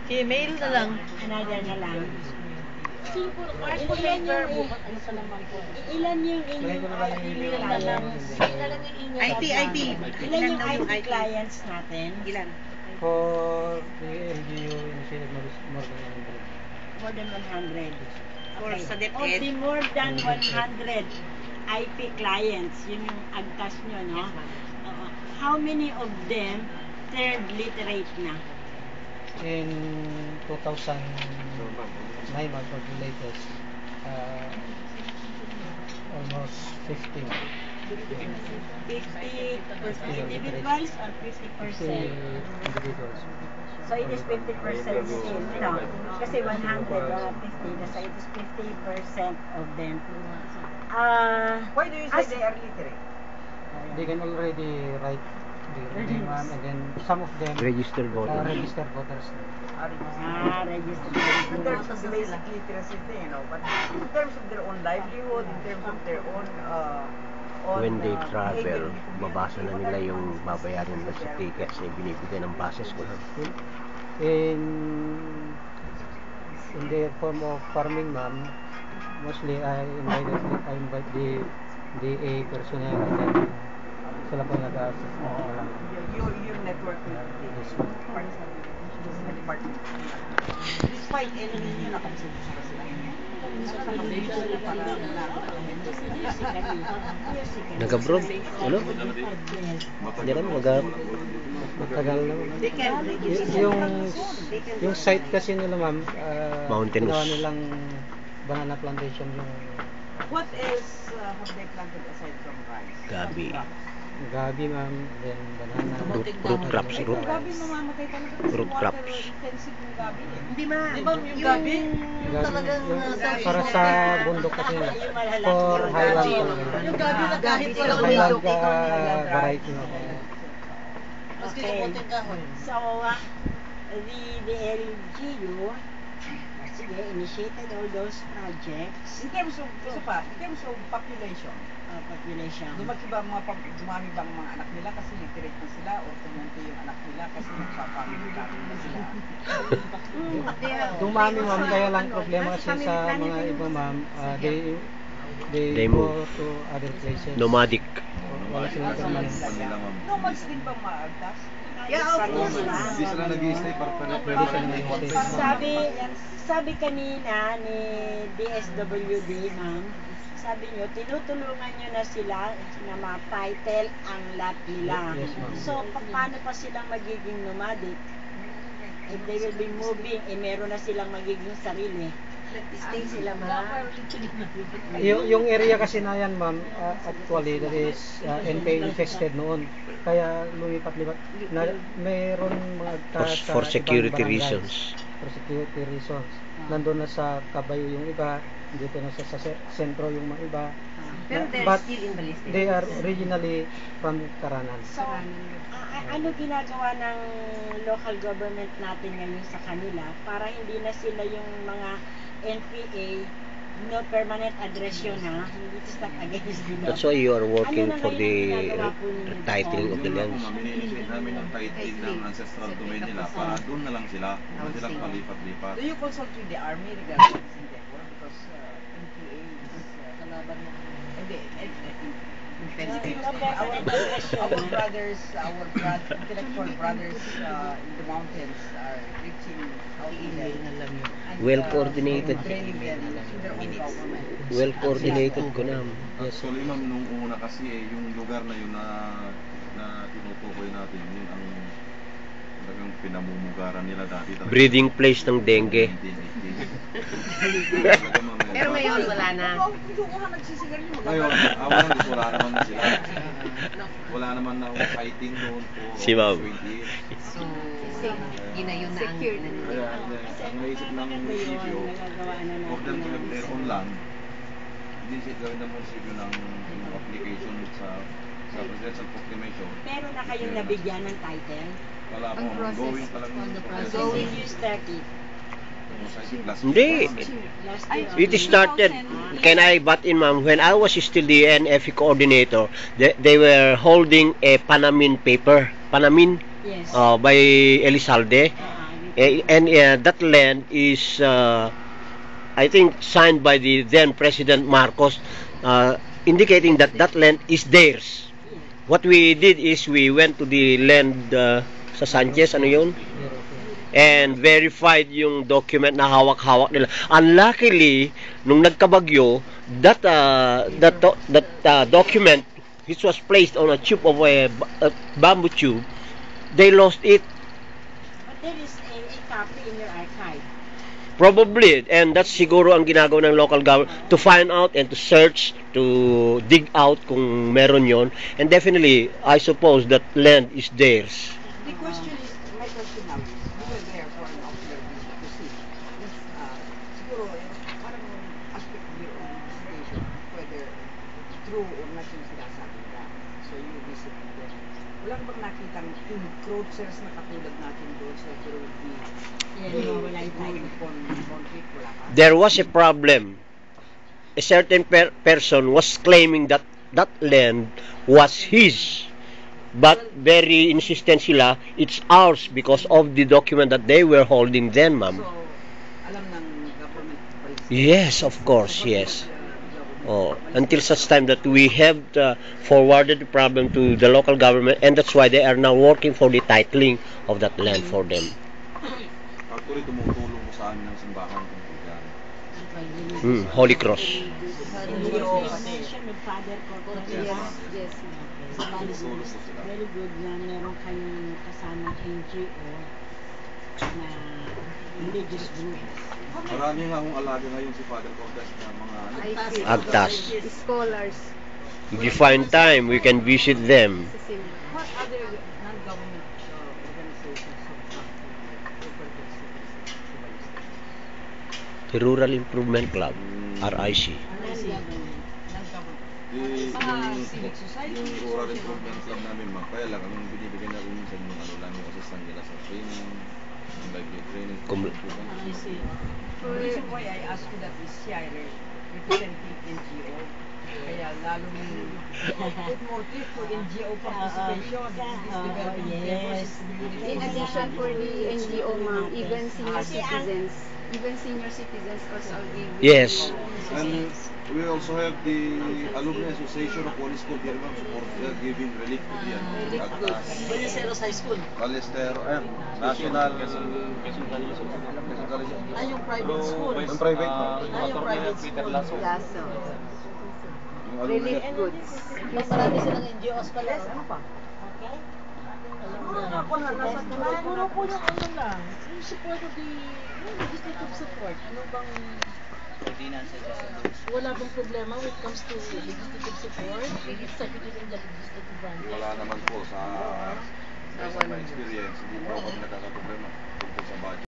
Email na lang. Another na lang. Ilan yung inyong clients? IT. Ilan yung IT clients natin? Ilan? For the LGU initiative, more than 100. More than 100. For Okay. sa Of DepEd. the more than 100 IP clients, yun yung agtas nyo, no? Yes, ma'am. Oo. How many of them third literate na? In 2009, for the latest, almost 15. 50 individuals or 50%? Individuals. So it is 50% still, no? Kasi 100, 50, so it is 50% of them. Why do you say they are literate? They can already write the name, and then some of them Registered voters. registered voters. Registered. In terms of the basic literacy thing, you know, but in terms of their own livelihood, in terms of their own When they behavior, travel, mabasa na nila yung babayarin nila sa tickets na binibigay ng buses ko lang. In their form of farming, ma'am, mostly I invite the DA personnel, and then sila po nag-assist na lang. your network with the department. Despite enemy nyo, nakabusin sila sila. Nag-abroad? Ano? Hindi naman Matagal naman. They can register. Yung site kasi nila, ma'am, Mountainous. ginawa nilang banana plantation yung What else have they planted aside from rice? Gabi. gabi, ma'am, then banana. Root crops. Yung gabi mamamatay talaga kasi Root crops. water intensive yung gabi. Hindi ma. Di ba yung gabi? Gabi, Talagang para sa bundok kasi nila. For highland talaga. Yung gabi na kahit walang Highland bundok, variety na. Maski Okay. kamuting kahoy. So, the LGU, sige, initiated all those projects, In terms of, isa pa, in terms of population, population. dumami ba ang mga anak nila kasi literate na sila o tumunti yung anak nila kasi nagpa-family planning na sila? Dumami, ma'am, kaya lang problema kasi sa mga iba, ma'am, they They go move. to other places. Nomadic. Wala silang permanent. Nomads din bang maagtas? Yeah, of course. Hindi sila nag-i-stay Sabi kanina ni DSWD, ma'am, sabi nyo, tinutulungan nyo na sila na ma-title ang lot nila. Yes, ma'am. So, paano pa silang magiging nomadic? If they will be moving, meron na silang magiging sarili. Stay sila, ma'am. Yung area kasi na yan, ma'am, actually, that is NPA infested noon. Kaya lumipat-lipat. Mayroon mga For sa security ibang barangays. reasons. For security reasons. Nandun na sa Cabayo yung iba, dito na sa sentro yung mga iba. But they are originally from Caranan. So, ano ginagawa ng local government natin ngayon sa kanila para hindi na sila yung mga NPA, no permanent address yun, ha? It's not against the law. That's why you are working Ano na for ngayon the ginagawa po ninyo titling of the Yun lang lands. po, ma'am, ini-initiate namin yung titling ng ancestral domain nila para doon na lang sila. Huwag na silang palipat-lipat. Do you consult with the army regarding this endeavor? Because NPA is kalaban mo. Hindi. Our brothers, intellectual brothers in the mountains are reaching out to them. And, Well coordinated. training them in their own government. Well coordinated ko na. Yes. Actually, ma'am, nung una kasi yung lugar na yun na tinutukoy natin, yun ang talagang pinamumugaran nila dati. Breeding place ng dengue. 1980. Pero ngayon, wala na. Hindi ko nga nagsisigarilyo. Ngayon, awan ko, wala naman na sila. Wala naman na akong fighting doon for Si ma'am. 20 years. So, yun na yun na ang Kaya, ang naisip ng munisipyo, for them to have their own land, hindi siya gawin ng munisipyo ng application sa presidential proclamation. Pero na kayong nabigyan ng title? Wala po, going pa lang yung process. So, when you started? Hindi. Last year? It started, can I butt in, ma'am? When I was still the NFE coordinator, they were holding a Panamin paper. Panamin Yes. by Elizalde. And that land is, I think, signed by the then President Marcos, indicating that that land is theirs. What we did is we went to the land sa Sanchez, ano yun? And verified yung document na hawak-hawak nila. Unluckily, nung nagkabagyo, that document which was placed on a tube of a bamboo tube, they lost it. But there is a copy in your archive. Probably, and that's siguro ang ginagawa ng local government to find out and to search, to dig out kung meron yon. And definitely, I suppose that land is theirs. The question is, my question now is, we were there for an ocular visit to see. Siguro, parang aspect of your own investigation, whether true or not yung sinasabi nila. So you visited them. Wala bang nakitang encroachers na katulad natin doon sa Peruvi? Wala yung conflict, wala ka? There was a problem. A certain person was claiming that that land was his. But very insistent sila, it's ours because of the document that they were holding then, ma'am. So, alam ng government pa rin. Yes, of course, yes. Oh, until such time that we have forwarded the problem to the local government, and that's why they are now working for the titling of that land for them. Actually, tumutulong ko sa amin ng simbahan kung kaya. Holy Cross. Mention with Father Cortez. Yes. Tumutulong ko sila. Very good na meron kayong kasamang NGO na religious group. Marami nga akong alaga ngayon si Father Cortez na mga Agtas. Scholars. If you find time, we can visit them. What other non-government organizations have come to protect citizens? The Rural Improvement Club, RIC. Mga civic society. Yung rural improvement club namin, ma'am, kaya lang, ang binibigyan na rin minsan yung ano lang, yung assistant nila sa training, yung library training. The reason why I ask you that is siya representing NGO. Kaya lalong put more teeth to NGO participation in this development efforts. In addition for the NGO, ma'am, even senior citizens also are given. Yes. And we also have the Alumni Association of Holy School here, ma'am, support giving relief to the Agtas. Baliceros High School. Balester, National Ay, yung private school. Yung private, ma'am. Ay, yung private school. Lasso. Yung alumni. Relief goods. Mas marami silang NGOs pala. Ano pa? Okay? Ako na, nasa tulad. Puro po yung ano lang. Yung support of the legislative support. Ano bang wala bang problema when it comes to legislative support? Executive and the legislative branch. Wala naman po sa my experience, hindi po kami nagkakaproblema tungkol sa budget.